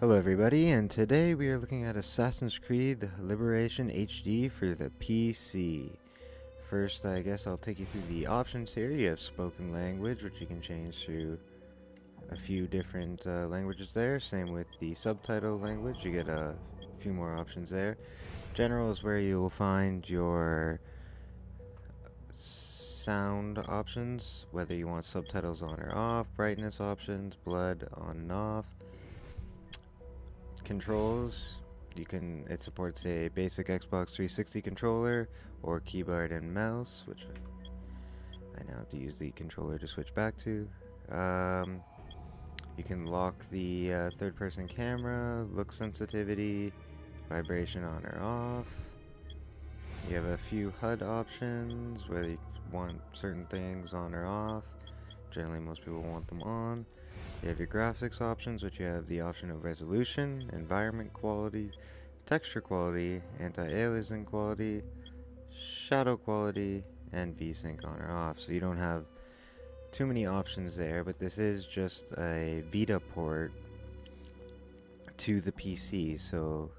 Hello everybody, and today we are looking at Assassin's Creed Liberation HD for the PC. First, I guess I'll take you through the options here. You have spoken language, which you can change to a few different languages there. Same with the subtitle language, you get a few more options there. General is where you will find your sound options, whether you want subtitles on or off, brightness options, blood on and off. Controls, it supports a basic Xbox 360 controller or keyboard and mouse, which I now have to use the controller to switch back to. You can lock the third-person camera, look sensitivity, vibration on or off. You have a few HUD options, whether you want certain things on or off. Generally, most people want them on. You have your graphics options, which you have the option of resolution, environment quality, texture quality, anti-aliasing quality, shadow quality, and VSync on or off. So you don't have too many options there, but this is just a Vita port to the PC, so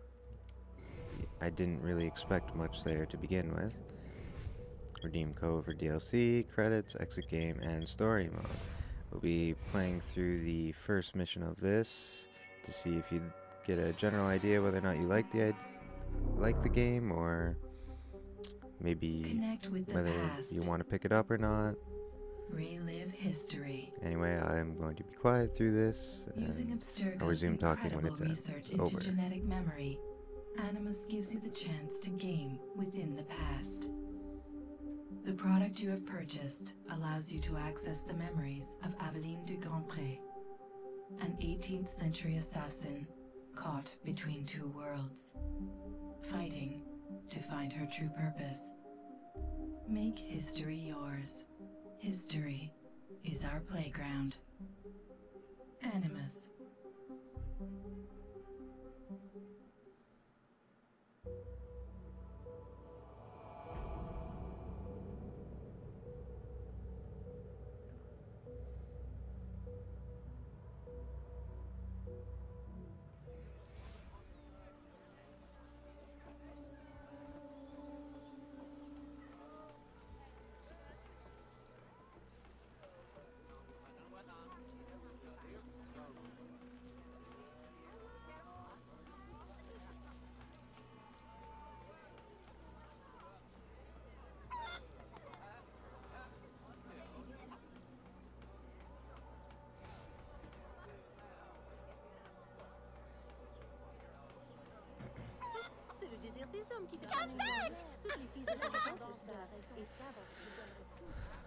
I didn't really expect much there to begin with. Redeem code for DLC, credits, exit game, and story mode. We'll be playing through the first mission of this to see if you get a general idea whether or not you like the game, or maybe whether you want to pick it up or not. Relive history. Anyway, I'm going to be quiet through this, and I'll resume talking when it's over. Genetic memory, Animus gives you the chance to game within the past. The product you have purchased allows you to access the memories of Aveline de Grandpré, an 18th century assassin caught between two worlds, fighting to find her true purpose. Make history yours. History is our playground. Animus.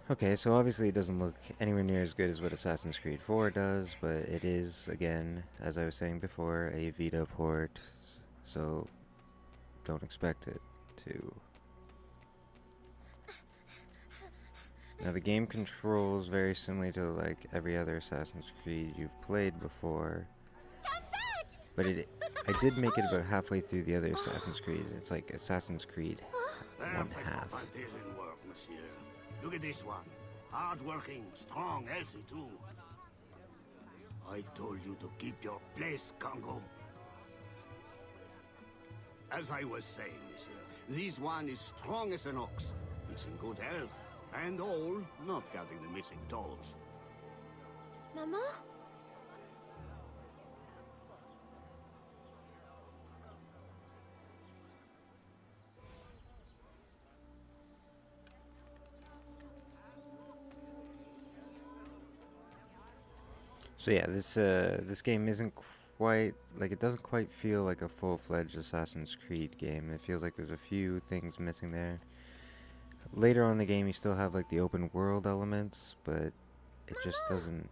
Okay, so obviously it doesn't look anywhere near as good as what Assassin's Creed 4 does, but it is, again, as I was saying before, a Vita port, so don't expect it to. Now the game controls very similar to like every other Assassin's Creed you've played before, but I did make it about halfway through the other Assassin's Creed. It's like Assassin's Creed 1/2. Work, monsieur. Look at this one. Hard-working, strong, healthy too. I told you to keep your place, Congo. As I was saying, monsieur, this one is strong as an ox. It's in good health, and all, not counting the missing toes. Maman? So yeah, this game isn't quite like, it doesn't quite feel like a full-fledged Assassin's Creed game. It feels like there's a few things missing there. Later on in the game you still have like the open world elements, but it just doesn't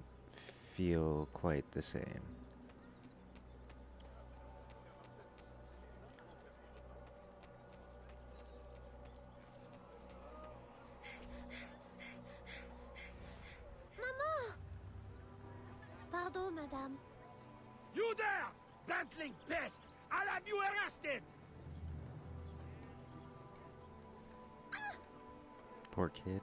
feel quite the same. Maman! Pardon, madame. You there! Bantling pest! I'll have you arrested! Poor kid.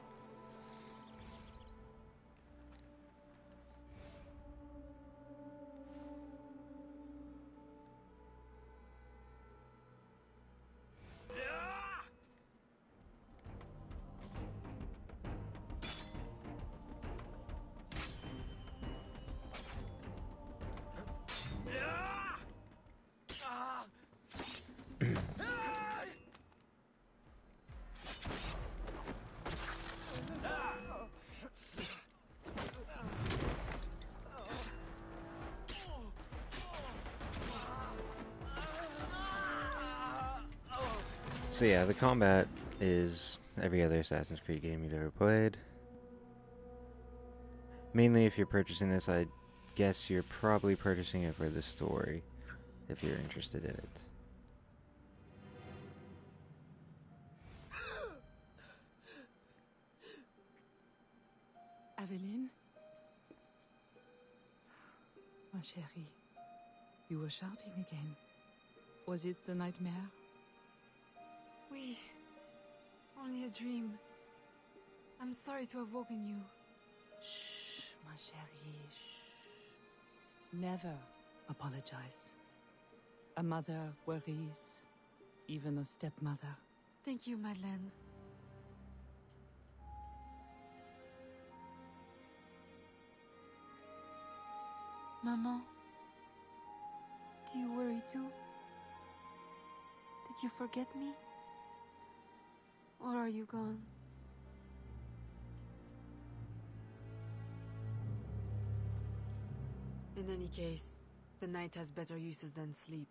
So yeah, the combat is every other Assassin's Creed game you've ever played. Mainly if you're purchasing this, I guess you're probably purchasing it for the story, if you're interested in it. Aveline? Ma chérie, you were shouting again. Was it the nightmare? Oui. Only a dream. I'm sorry to have woken you. Shh, ma chérie, shh. Never apologize. A mother worries, even a stepmother. Thank you, Madeleine. Maman, do you worry too? Did you forget me? Or are you gone? In any case, the night has better uses than sleep.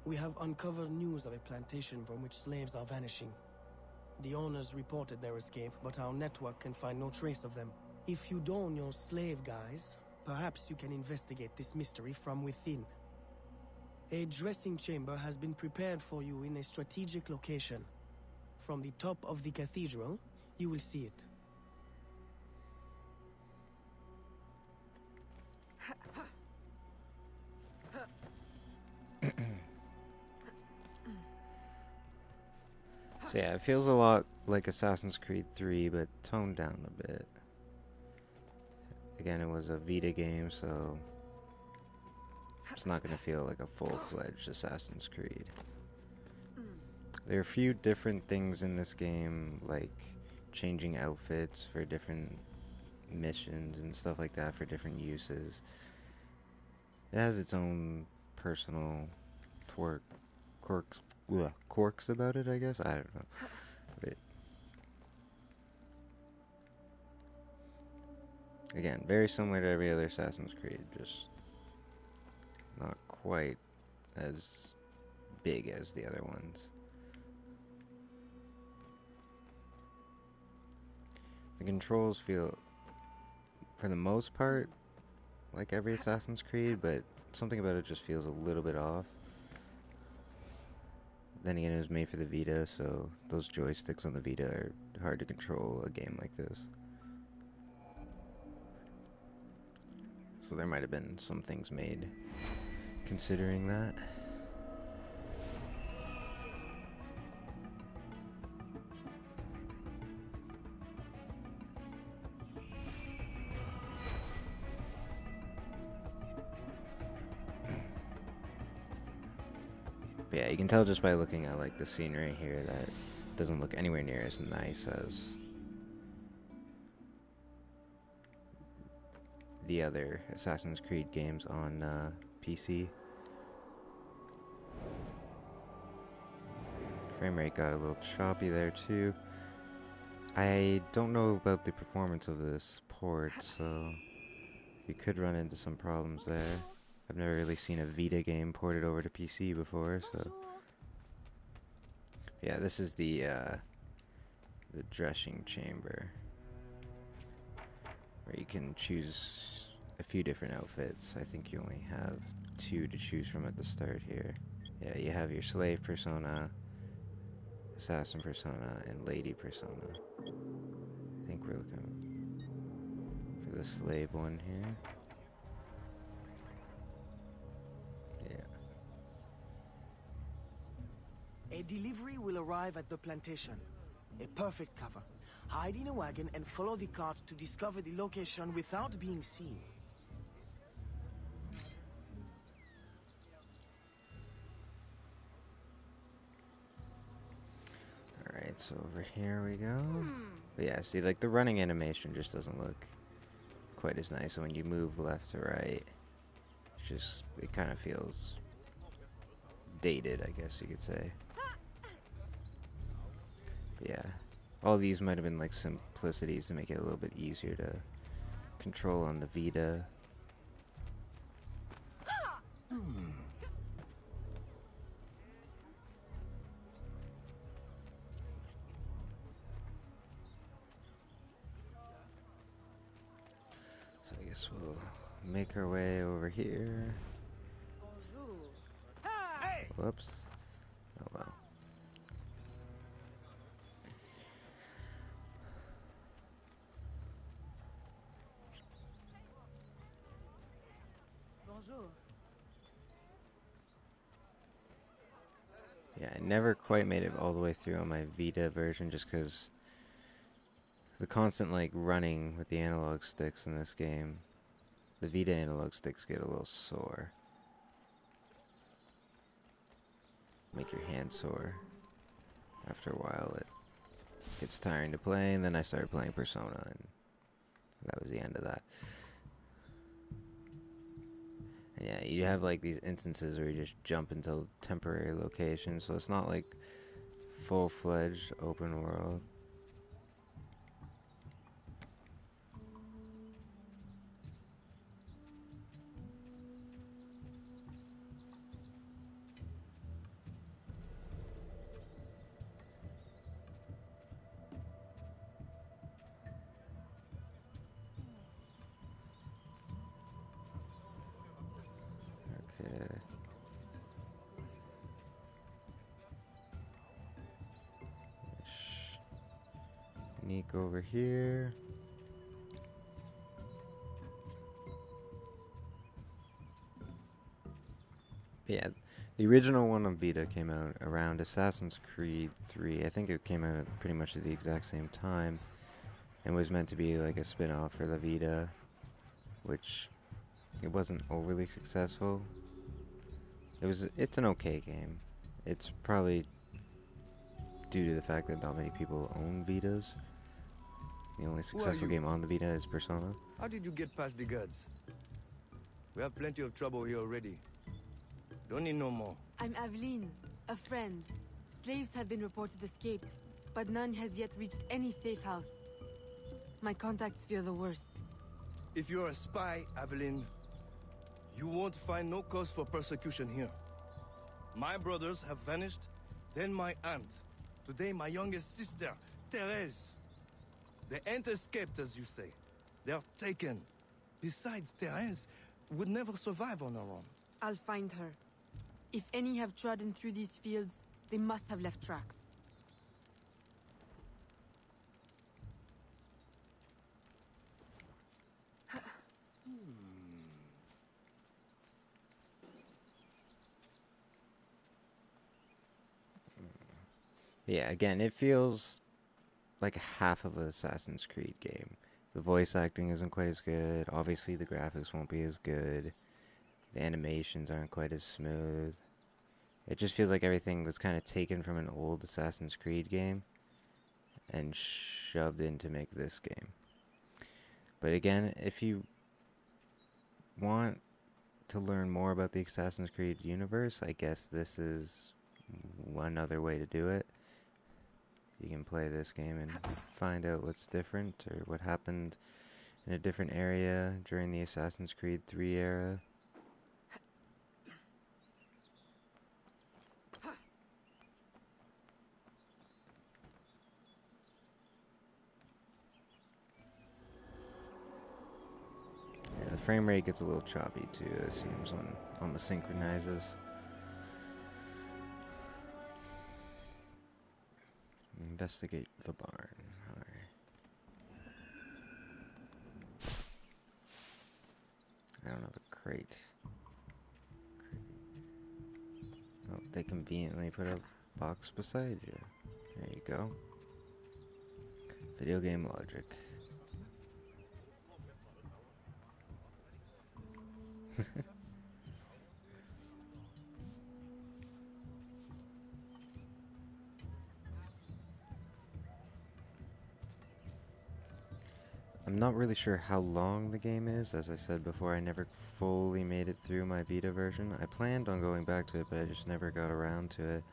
We have uncovered news of a plantation from which slaves are vanishing. The owners reported their escape, but our network can find no trace of them. If you don your slave guise, perhaps you can investigate this mystery from within. A dressing chamber has been prepared for you in a strategic location. From the top of the cathedral, you will see it. So yeah, it feels a lot like Assassin's Creed 3, but toned down a bit. Again, it was a Vita game, so it's not going to feel like a full-fledged Assassin's Creed. There are a few different things in this game, like changing outfits for different missions and stuff like that for different uses. It has its own personal quirks about it, I guess. I don't know. But again, very similar to every other Assassin's Creed, just not quite as big as the other ones. The controls feel, for the most part, like every Assassin's Creed, but something about it just feels a little bit off. Then again, it was made for the Vita, so those joysticks on the Vita are hard to control a game like this. So there might have been some things made considering that. But yeah, you can tell just by looking at like the scenery here that it doesn't look anywhere near as nice as the other Assassin's Creed games on PC. Frame rate got a little choppy there too. I don't know about the performance of this port, so you could run into some problems there. I've never really seen a Vita game ported over to PC before, so yeah, this is the dressing chamber where you can choose a few different outfits. I think you only have 2 to choose from at the start here. Yeah, you have your slave persona, assassin persona, and lady persona. I think we're looking for the slave one here. Yeah. A delivery will arrive at the plantation. A perfect cover. Hide in a wagon and follow the cart to discover the location without being seen. Alright, so over here we go. But yeah, see, like, the running animation just doesn't look quite as nice. So when you move left to right, it's just, it kind of feels dated, I guess you could say. But yeah, all these might have been like simplicities to make it a little bit easier to control on the Vita. So I guess we'll make our way over here. Whoops. Oh well. Bonjour. Yeah, I never quite made it all the way through on my Vita version just because the constant like running with the analog sticks in this game, the Vita analog sticks get a little sore. Make your hand sore. After a while it gets tiring to play, and then I started playing Persona, and that was the end of that. And yeah, you have like these instances where you just jump into temporary locations, so it's not like full-fledged open world. Okay. Sneak over here. Yeah, the original one on Vita came out around Assassin's Creed 3. I think it came out at pretty much at the exact same time, and was meant to be like a spin-off for the Vita, which it wasn't overly successful. It's an okay game. It's probably due to the fact that not many people own Vitas. The only successful game on the Vita is Persona. How did you get past the guards? We have plenty of trouble here already. Don't need no more. I'm Aveline, a friend. Slaves have been reported escaped, but none has yet reached any safe house. My contacts fear the worst. If you're a spy, Aveline, you won't find no cause for persecution here. My brothers have vanished, then my aunt. Today, my youngest sister, Therese. They ain't escaped, as you say. They're taken. Besides, Therese would never survive on her own. I'll find her. If any have trodden through these fields, they must have left tracks. Yeah, again, it feels like half of an Assassin's Creed game. The voice acting isn't quite as good. Obviously, the graphics won't be as good. The animations aren't quite as smooth. It just feels like everything was kind of taken from an old Assassin's Creed game and shoved in to make this game. But again, if you want to learn more about the Assassin's Creed universe, I guess this is one other way to do it. You can play this game and find out what's different or what happened in a different area during the Assassin's Creed 3 era. Yeah, the frame rate gets a little choppy too, it seems, on the synchronizes. Investigate the barn. Alright. I don't have a crate. Oh, they conveniently put up box beside you. There you go. Video game logic. I'm not really sure how long the game is. As I said before, I never fully made it through my beta version. I planned on going back to it, but I just never got around to it.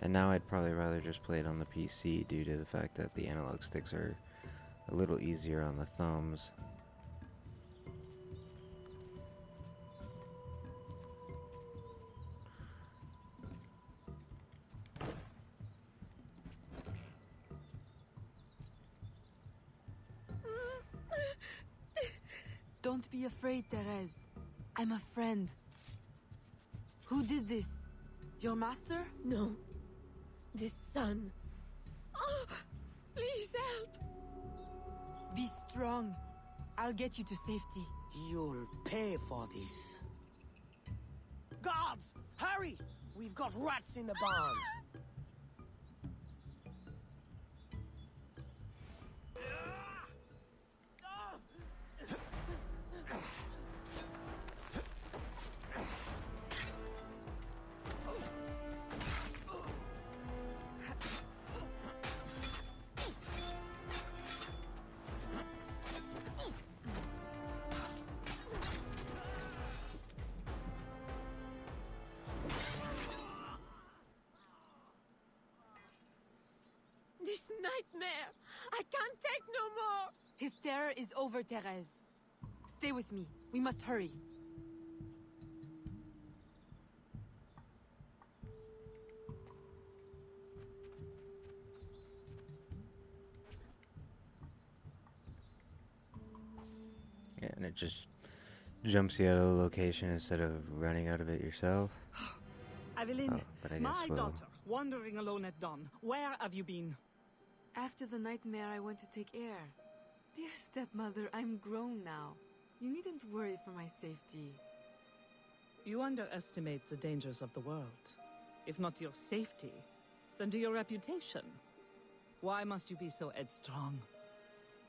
And now I'd probably rather just play it on the PC due to the fact that the analog sticks are a little easier on the thumbs. Don't be afraid, Therese. I'm a friend. Who did this? Your master? No. This son. Oh, please help. Be strong. I'll get you to safety. You'll pay for this. Guards! Hurry! We've got rats in the barn. This nightmare! I can't take no more! His terror is over, Therese. Stay with me. We must hurry. Yeah, and it just jumps you out of the location instead of running out of it yourself. Evelyn, Oh, but I guess my we'll... daughter, wandering alone at dawn. Where have you been? After the nightmare, I went to take air. Dear stepmother, I'm grown now. You needn't worry for my safety. You underestimate the dangers of the world. If not to your safety, then to your reputation. Why must you be so headstrong?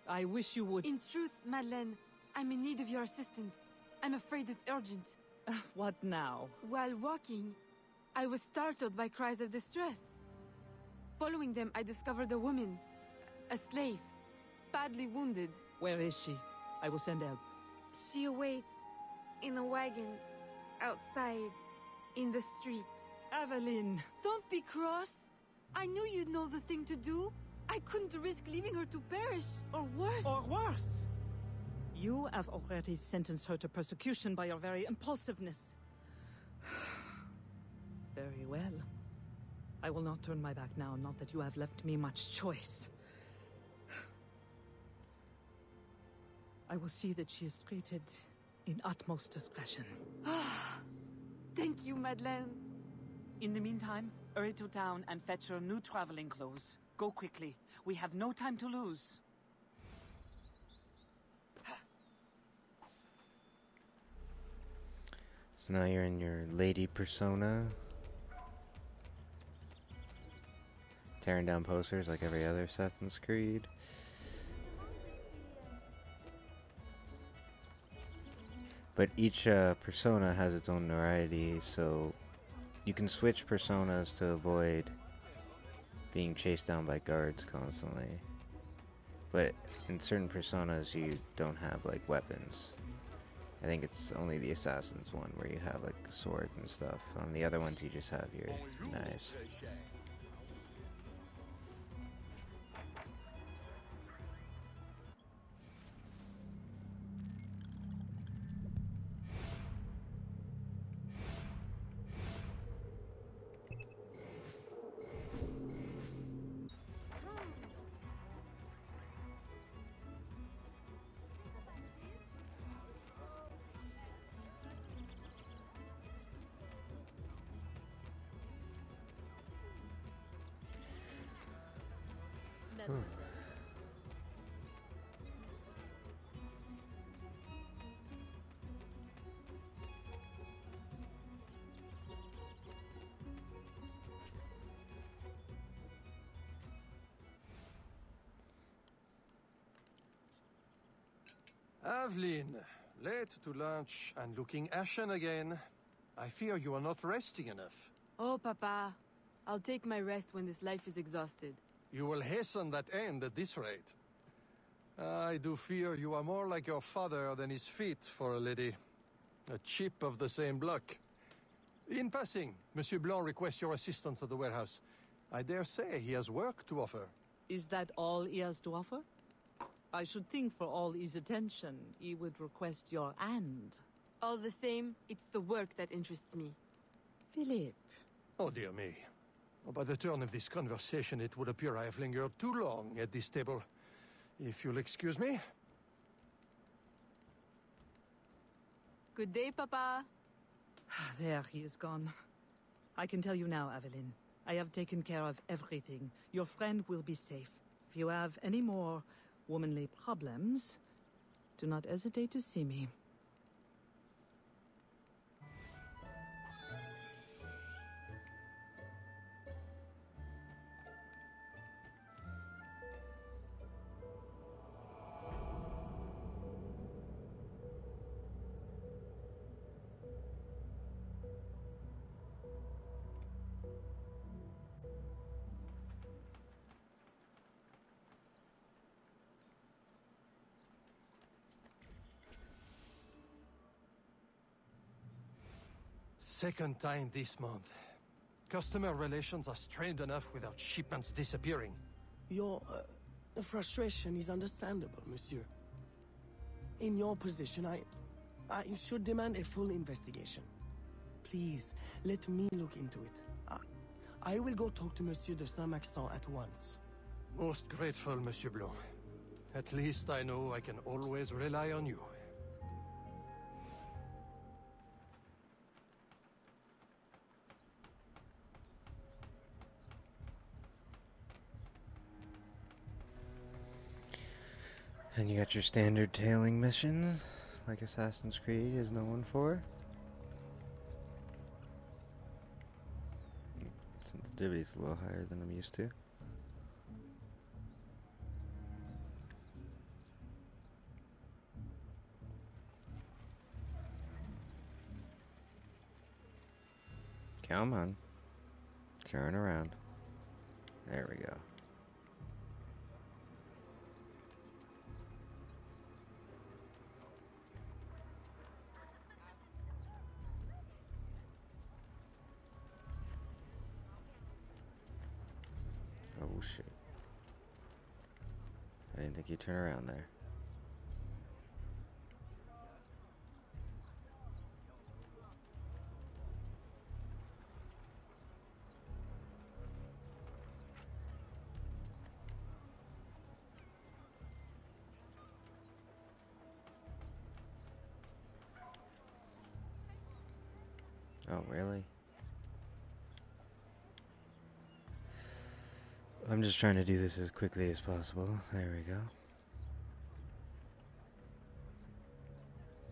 I wish you would... In truth, Madeleine, I'm in need of your assistance. I'm afraid it's urgent. What now? While walking, I was startled by cries of distress. Following them, I discovered a woman, a slave, badly wounded. Where is she? I will send help. She awaits in a wagon, outside, in the street. Evelyn! Don't be cross. I knew you'd know the thing to do. I couldn't risk leaving her to perish, or worse. Or worse! You have already sentenced her to persecution by your very impulsiveness. Very well. I will not turn my back now, not that you have left me much choice. I will see that she is treated in utmost discretion. Thank you, Madeleine. In the meantime, hurry to town and fetch her new traveling clothes. Go quickly. We have no time to lose. So now you're in your lady persona. Tearing down posters like every other Assassin's Creed. But each persona has its own notoriety, so you can switch personas to avoid being chased down by guards constantly. But in certain personas you don't have like weapons. I think it's only the Assassin's one where you have like swords and stuff. On the other ones you just have your knives. Aveline, late to lunch and looking ashen again. I fear you are not resting enough. Oh, Papa. I'll take my rest when this life is exhausted. You will hasten that end at this rate. I do fear you are more like your father than is fit for a lady. A chip of the same block. In passing, Monsieur Blanc requests your assistance at the warehouse. I dare say he has work to offer. Is that all he has to offer? I should think for all his attention, he would request your hand. All the same, it's the work that interests me. Philippe. Oh, dear me. By the turn of this conversation, it would appear I have lingered too long at this table. If you'll excuse me. Good day, Papa. There, he is gone. I can tell you now, Aveline. I have taken care of everything. Your friend will be safe. If you have any more womanly problems, do not hesitate to see me. Second time this month. Customer relations are strained enough without shipments disappearing. Your frustration is understandable, monsieur. In your position, I should demand a full investigation. Please, let me look into it. I will go talk to Monsieur de Saint-Maxent at once. Most grateful, Monsieur Blanc. At least I know I can always rely on you. And you got your standard tailing missions, like Assassin's Creed is known for. Sensitivity's a little higher than I'm used to. Come on. Turn around. There we go. Oh shit. I didn't think you'd turn around there. Oh, really? I'm just trying to do this as quickly as possible. There we go.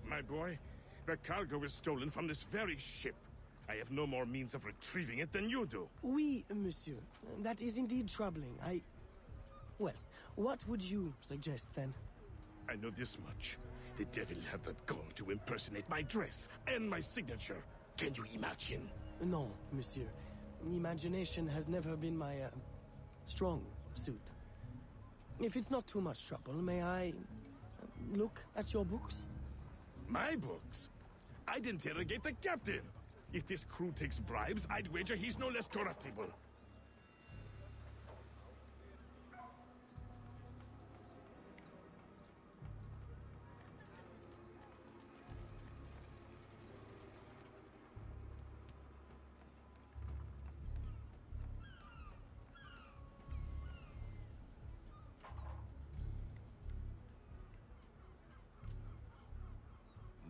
My boy, the cargo is stolen from this very ship. I have no more means of retrieving it than you do. Oui, monsieur. That is indeed troubling. Well, what would you suggest, then? I know this much. The devil had the gall to impersonate my dress and my signature. Can you imagine? No, monsieur. Imagination has never been my, strong suit. If it's not too much trouble, may I look at your books? My books? I'd interrogate the captain. If this crew takes bribes, I'd wager he's no less corruptible.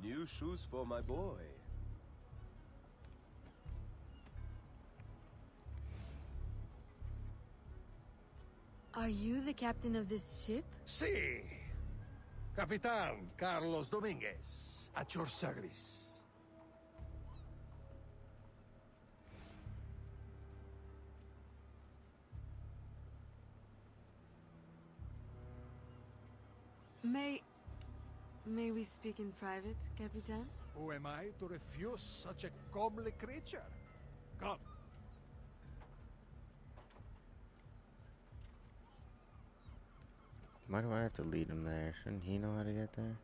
New shoes for my boy. Are you the captain of this ship? Si. Capitan Carlos Dominguez, at your service. May May we speak in private, Capitan? Who am I to refuse such a comely creature? Come. Why do I have to lead him there? Shouldn't he know how to get there?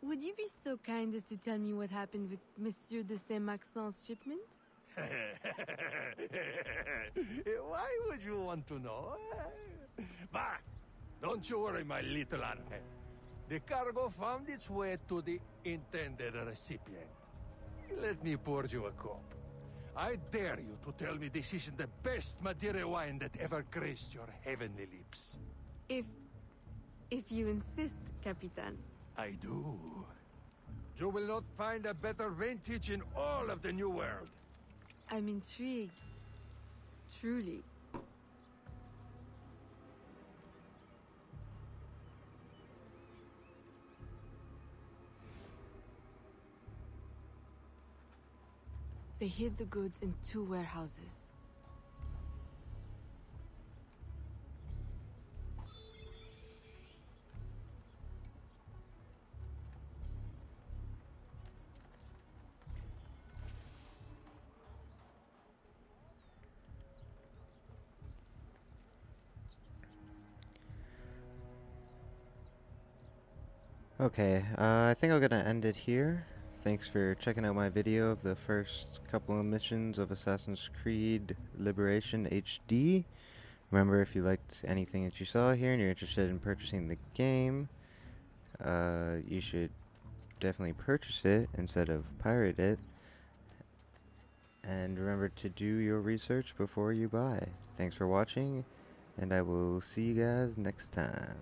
Would you be so kind as to tell me what happened with Monsieur de Saint-Maxent's shipment? Why would you want to know? Bah! Don't you worry, my little Angel. The cargo found its way to the intended recipient. Let me pour you a cup. I dare you to tell me this isn't the best Madeira wine that ever graced your heavenly lips. If you insist, Capitan. I do. You will not find a better vintage in all of the New World. I'm intrigued. Truly. They hid the goods in 2 warehouses. Okay, I think I'm gonna end it here. Thanks for checking out my video of the first couple of missions of Assassin's Creed Liberation HD. Remember, if you liked anything that you saw here and you're interested in purchasing the game, you should definitely purchase it instead of pirate it. And remember to do your research before you buy. Thanks for watching, and I will see you guys next time.